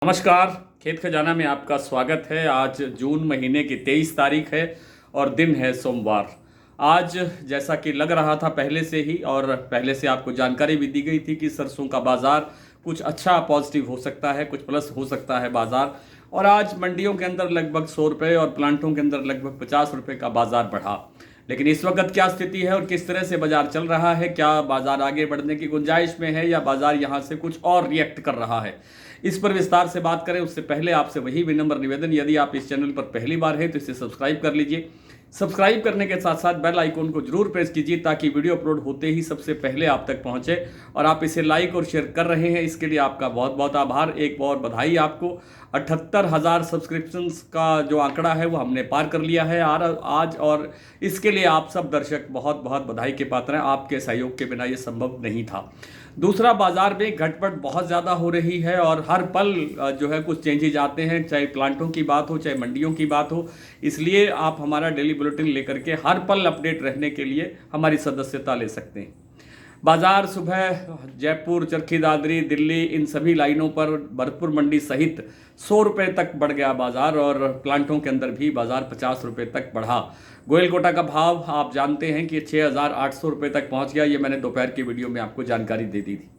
नमस्कार। खेत खजाना में आपका स्वागत है। आज जून महीने की 23 तारीख है और दिन है सोमवार। आज जैसा कि लग रहा था पहले से ही और पहले से आपको जानकारी भी दी गई थी कि सरसों का बाज़ार कुछ अच्छा पॉजिटिव हो सकता है, कुछ प्लस हो सकता है बाज़ार। और आज मंडियों के अंदर लगभग 100 रुपये और प्लांटों के अंदर लगभग 50 रुपये का बाज़ार बढ़ा। लेकिन इस वक्त क्या स्थिति है और किस तरह से बाज़ार चल रहा है, क्या बाज़ार आगे बढ़ने की गुंजाइश में है या बाज़ार यहाँ से कुछ और रिएक्ट कर रहा है, इस पर विस्तार से बात करें उससे पहले आपसे वही विनम्र निवेदन, यदि आप इस चैनल पर पहली बार हैं तो इसे सब्सक्राइब कर लीजिए। सब्सक्राइब करने के साथ साथ बेल आइकन को जरूर प्रेस कीजिए ताकि वीडियो अपलोड होते ही सबसे पहले आप तक पहुंचे। और आप इसे लाइक और शेयर कर रहे हैं, इसके लिए आपका बहुत बहुत आभार। एक और बधाई आपको। 78,000 सब्सक्रिप्शंस का जो आंकड़ा है वो हमने पार कर लिया है आज, और इसके लिए आप सब दर्शक बहुत बहुत बधाई के पात्र हैं। आपके सहयोग के बिना ये संभव नहीं था। दूसरा, बाजार में घटपट बहुत ज़्यादा हो रही है और हर पल जो है कुछ चेंजेज आते हैं, चाहे प्लांटों की बात हो चाहे मंडियों की बात हो। इसलिए आप हमारा डेली बुलेटिन लेकर के हर पल अपडेट रहने के लिए हमारी सदस्यता ले सकते हैं। बाजार सुबह जयपुर, चरखी दादरी, दिल्ली, इन सभी लाइनों पर भरतपुर मंडी सहित 100 रुपये तक बढ़ गया बाजार और प्लांटों के अंदर भी बाजार 50 रुपये तक बढ़ा। गोयल का भाव आप जानते हैं कि 6,800 रुपये तक पहुंच गया। ये मैंने दोपहर की वीडियो में आपको जानकारी दे दी थी।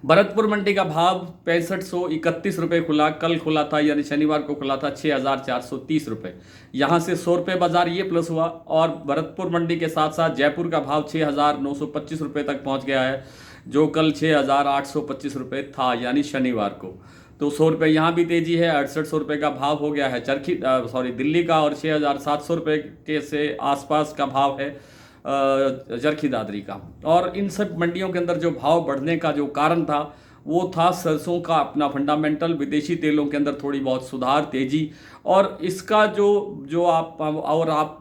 भरतपुर मंडी का भाव 6531 रुपये खुला, कल खुला था यानी शनिवार को खुला था 6,430 रुपये। यहाँ से 100 रुपये बाजार ये प्लस हुआ। और भरतपुर मंडी के साथ साथ जयपुर का भाव 6,925 रुपये तक पहुँच गया है, जो कल 6,825 रुपये था यानी शनिवार को। तो 100 रुपये यहाँ भी तेजी है। 6800 रुपये का भाव हो गया है दिल्ली का, और 6,700 रुपये के से आसपास का भाव है चरखी दादरी का। और इन सब मंडियों के अंदर जो भाव बढ़ने का जो कारण था वो था सरसों का अपना फंडामेंटल, विदेशी तेलों के अंदर थोड़ी बहुत सुधार, तेजी। और इसका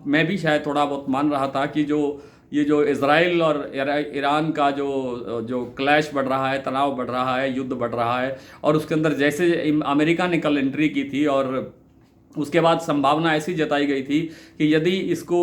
मैं भी शायद थोड़ा बहुत मान रहा था कि ये जो इजराइल और ईरान का जो क्लैश बढ़ रहा है, तनाव बढ़ रहा है, युद्ध बढ़ रहा है, और उसके अंदर जैसे अमेरिका ने कल एंट्री की थी और उसके बाद संभावना ऐसी जताई गई थी कि यदि इसको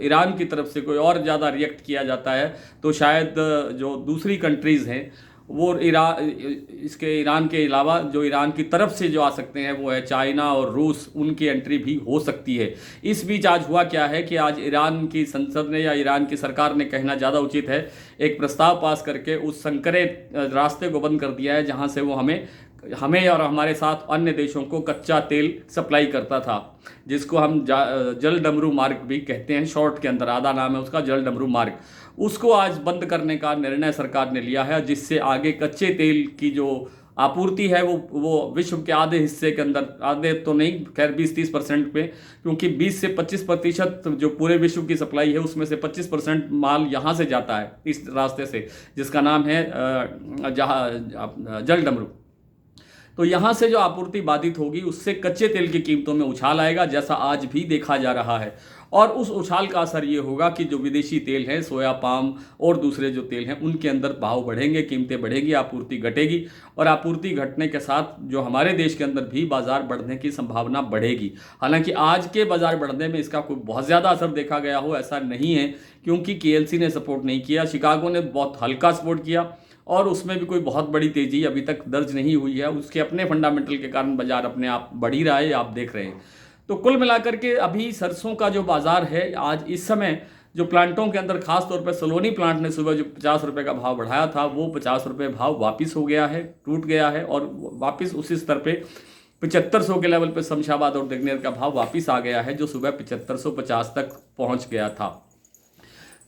ईरान की तरफ से कोई और ज़्यादा रिएक्ट किया जाता है तो शायद जो दूसरी कंट्रीज़ हैं वो ईरान के अलावा जो ईरान की तरफ से जो आ सकते हैं वो है चाइना और रूस, उनकी एंट्री भी हो सकती है। इस बीच आज हुआ क्या है कि आज ईरान की संसद ने या ईरान की सरकार ने, कहना ज़्यादा उचित है, एक प्रस्ताव पास करके उस संकरे रास्ते को बंद कर दिया है जहाँ से वो हमें और हमारे साथ अन्य देशों को कच्चा तेल सप्लाई करता था, जिसको हम जल डमरू मार्ग भी कहते हैं। शॉर्ट के अंदर आधा नाम है उसका जल डमरू मार्ग। उसको आज बंद करने का निर्णय सरकार ने लिया है, जिससे आगे कच्चे तेल की जो आपूर्ति है वो विश्व के आधे हिस्से के अंदर, आधे तो नहीं, खैर 20-30% पे, क्योंकि 20 से 25% जो पूरे विश्व की सप्लाई है उसमें से 25% माल यहाँ से जाता है इस रास्ते से, जिसका नाम है जल डमरू। तो यहाँ से जो आपूर्ति बाधित होगी उससे कच्चे तेल की कीमतों में उछाल आएगा, जैसा आज भी देखा जा रहा है। और उस उछाल का असर ये होगा कि जो विदेशी तेल है, सोया, पाम और दूसरे जो तेल हैं, उनके अंदर भाव बढ़ेंगे, कीमतें बढ़ेंगी, आपूर्ति घटेगी। और आपूर्ति घटने के साथ जो हमारे देश के अंदर भी बाजार बढ़ने की संभावना बढ़ेगी। हालांकि आज के बाजार बढ़ने में इसका कोई बहुत ज़्यादा असर देखा गया हो ऐसा नहीं है, क्योंकि KLC ने सपोर्ट नहीं किया, शिकागो ने बहुत हल्का सपोर्ट किया और उसमें भी कोई बहुत बड़ी तेजी अभी तक दर्ज नहीं हुई है। उसके अपने फंडामेंटल के कारण बाजार अपने आप बढ़ ही रहा है, आप देख रहे हैं। तो कुल मिलाकर के अभी सरसों का जो बाजार है आज इस समय, जो प्लांटों के अंदर खास तौर पर सलोनी प्लांट ने सुबह जो 50 रुपये का भाव बढ़ाया था वो 50 रुपये भाव वापस हो गया है, टूट गया है और वापस उसी स्तर पे 7500 के लेवल पे शमशाबाद और दिग्नेर का भाव वापस आ गया है, जो सुबह 7550 तक पहुंच गया था।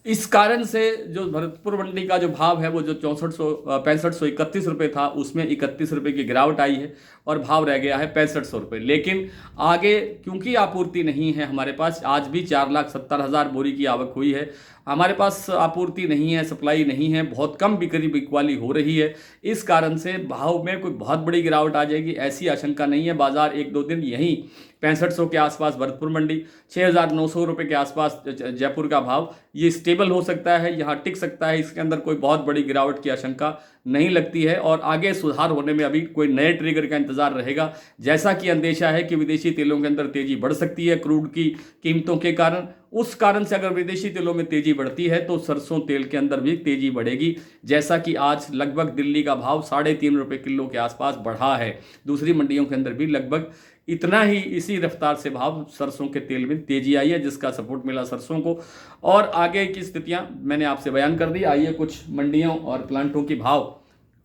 इस कारण से जो भरतपुर मंडी का जो भाव है वो जो 6531 रुपये था उसमें 31 रुपये की गिरावट आई है और भाव रह गया है 6500 रुपये। लेकिन आगे क्योंकि आपूर्ति नहीं है हमारे पास, आज भी 4,70,000 बोरी की आवक हुई है, हमारे पास आपूर्ति नहीं है, सप्लाई नहीं है, बहुत कम बिकवाली हो रही है। इस कारण से भाव में कोई बहुत बड़ी गिरावट आ जाएगी ऐसी आशंका नहीं है। बाजार 1-2 दिन यहीं 6500 के आसपास भरतपुर मंडी, 6,900 रुपये के आसपास जयपुर का भाव, ये स्टेबल हो सकता है, यहाँ टिक सकता है। इसके अंदर कोई बहुत बड़ी गिरावट की आशंका नहीं लगती है और आगे सुधार होने में अभी कोई नए ट्रिगर का इंतजार रहेगा। जैसा कि अंदेशा है कि विदेशी तेलों के अंदर तेजी बढ़ सकती है क्रूड की कीमतों के कारण, उस कारण से अगर विदेशी तेलों में तेजी बढ़ती है तो सरसों तेल के अंदर भी तेजी बढ़ेगी, जैसा कि आज लगभग दिल्ली का भाव 3.5 रुपये किलो के आसपास बढ़ा है। दूसरी मंडियों के अंदर भी लगभग इतना ही इसी रफ्तार से भाव सरसों के तेल में तेजी आई है, जिसका सपोर्ट मिला सरसों को। और आगे की स्थितियां मैंने आपसे बयान कर दी। आइए कुछ मंडियों और प्लांटों की भाव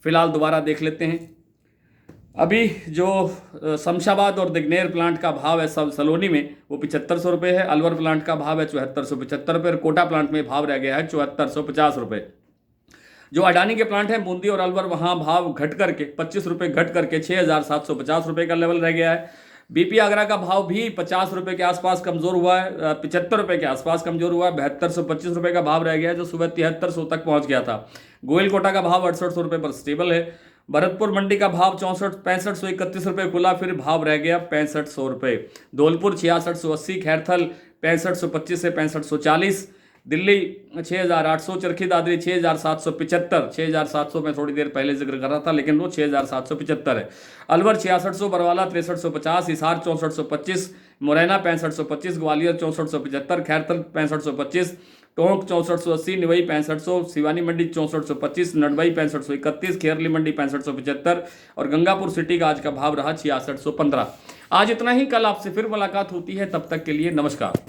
फिलहाल दोबारा देख लेते हैं। अभी जो शमशाबाद और दिग्नेर प्लांट का भाव है सब सलोनी में, वो 7500 रुपये है। अलवर प्लांट का भाव है 7475 रुपये। कोटा प्लांट में भाव रह गया है 7450 रुपये। जो अडानी के प्लांट हैं बूंदी और अलवर, वहाँ भाव घट करके 25 रुपये घट करके 6750 रुपये का लेवल रह गया है। बीपी आगरा का भाव भी 50 रुपये के आसपास कमजोर हुआ है, 75 रुपये के आसपास कमजोर हुआ है। 7225 रुपये का भाव रह गया है, जो सुबह 7300 तक पहुंच गया था। गोयल कोटा का भाव 6800 रुपये पर स्टेबल है। भरतपुर मंडी का भाव 6531 रुपये खुला, फिर भाव रह गया 6500 रुपये। धौलपुर 6680, खैरथल 6525 से 6540, दिल्ली 6800, चरखी दादरी 6775, 6700 में थोड़ी देर पहले जिक्र कर रहा था लेकिन वो 6775 है। अलवर 6600, बरवाला 6350, हिसार 6425, मुरैना 6525, ग्वालियर 6475, खैरथल 6525, टोंक 6480, निवई 6500, सिवानी मंडी 6425, नडवई 6531, खेरली मंडी 6575 और गंगापुर सिटी का आज का भाव रहा 6615। आज इतना ही, कल आपसे फिर मुलाकात होती है, तब तक के लिए नमस्कार।